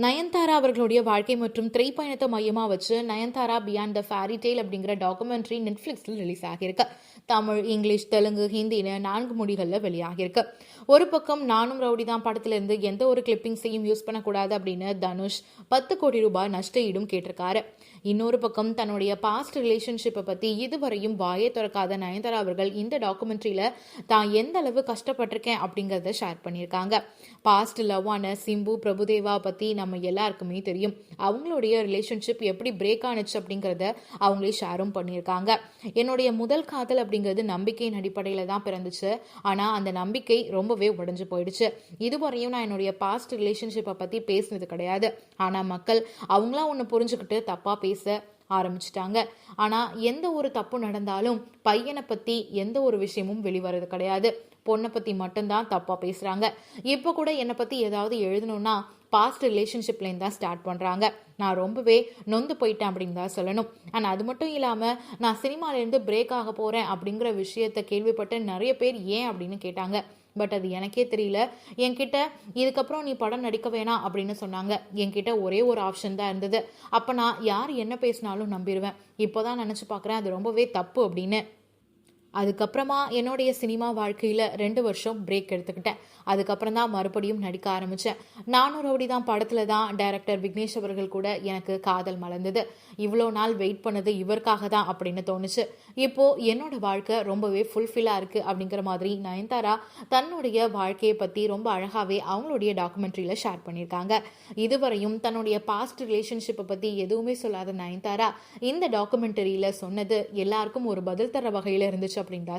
நயன்தாரா அவர்களுடைய வாழ்க்கை மற்றும் திரைப்பயணத்தை மையமா வச்சு Nayanthara beyond the fairy tale அப்படிங்கிற டாக்குமெண்ட்ரி நெட்ஃபிளிக்ஸ்ல ரிலீஸ் ஆகியிருக்கு. தமிழ், இங்கிலீஷ், தெலுங்கு, ஹிந்தின்னு 4 மொழிகளில் வெளியாகிருக்கு. ஒரு பக்கம் நானும் ரவுடி தான் படத்துல இருந்து எந்த ஒரு கிளிப்பிங்ஸையும் யூஸ் பண்ணக்கூடாது அப்படின்னு தனுஷ் 10 கோடி ரூபாய் நஷ்ட ஈடும் கேட்டிருக்காரு. இன்னொரு பக்கம் தன்னுடைய பாஸ்ட் ரிலேஷன்ஷிப்பை பத்தி இதுவரையும் வாயே திறக்காத நயன்தாரா அவர்கள் இந்த டாக்குமெண்ட்ரியில தான் எந்த அளவு கஷ்டப்பட்டிருக்கேன் அப்படிங்கறத ஷேர் பண்ணியிருக்காங்க. பாஸ்ட் லவ்வான சிம்பு பிரபுதேவா பத்தி நம்ம எல்லாருக்குமே தெரியும். அவங்களுடைய ரிலேஷன்ஷிப் எப்படி பிரேக் ஆனிச்சு அப்படிங்கறத அவங்களே ஷேரும் பண்ணியிருக்காங்க. என்னுடைய முதல் காதல் அப்படிங்கிறது நம்பிக்கையின் அடிப்படையில தான் பிறந்துச்சு. ஆனா அந்த நம்பிக்கை ரொம்பவே உடைஞ்சு போயிடுச்சு. இதுவரையும் நான் என்னுடைய பாஸ்ட் ரிலேஷன்ஷிப்பை பத்தி பேசினது கிடையாது. ஆனா மக்கள் அவங்களா ஒன்னு புரிஞ்சுக்கிட்டு தப்பா பேச ஆரம்பிச்சிட்டாங்க. ஆனா எந்த ஒரு தப்பு நடந்தாலும் பையனை பத்தி எந்த ஒரு விஷயமும் வெளிவரது கிடையாது. பொண்ணை பத்தி மட்டும்தான் தப்பா பேசுறாங்க. இப்ப கூட என்னை பத்தி ஏதாவது எழுதணும்னா பாஸ்ட் ரிலேஷன்ஷிப்லேருந்து தான் ஸ்டார்ட் பண்றாங்க. நான் ரொம்பவே நொந்து போயிட்டேன் அப்படின்னு தான் சொல்லணும். ஆனால் அது மட்டும் இல்லாம நான் சினிமாலேருந்து பிரேக் ஆக போறேன் அப்படிங்கிற விஷயத்த கேள்விப்பட்டு நிறைய பேர் ஏன் அப்படின்னு கேட்டாங்க. பட் அது எனக்கே தெரியல. என்கிட்ட இதுக்கப்புறம் நீ படம் நடிக்க வேணாம் அப்படின்னு சொன்னாங்க. என்கிட்ட ஒரே ஒரு ஆப்ஷன் தான் இருந்தது. அப்போ நான் யார் என்ன பேசினாலும் நம்பிடுவேன். இப்போதான் நினச்சி பார்க்குறேன் அது ரொம்பவே தப்பு அப்படின்னு. அதுக்கப்புறமா என்னுடைய சினிமா வாழ்க்கையில் 2 வருஷம் பிரேக் எடுத்துக்கிட்டேன். அதுக்கப்புறம் தான் மறுபடியும் நடிக்க ஆரம்பித்தேன். நானும் ரவுடி தான் படத்தில் தான் டைரக்டர் விக்னேஷ் அவர்கள் கூட எனக்கு காதல் மலர்ந்தது. இவ்வளோ நாள் வெயிட் பண்ணது இவருக்காக தான் அப்படின்னு தோணுச்சு. இப்போது என்னோட வாழ்க்கை ரொம்பவே ஃபுல்ஃபில்லாக இருக்குது அப்படிங்கிற மாதிரி நயன்தாரா தன்னுடைய வாழ்க்கையை பற்றி ரொம்ப அழகாகவே அவங்களுடைய டாக்குமெண்ட்ரியில் ஷேர் பண்ணியிருக்காங்க. இதுவரையும் தன்னுடைய பாஸ்ட் ரிலேஷன்ஷிப்பை பற்றி எதுவுமே சொல்லாத நயன்தாரா இந்த டாக்குமெண்ட்ரியில் சொன்னது எல்லாருக்கும் ஒரு பதில் தர வகையில் இருந்துச்சு அப்படின்டா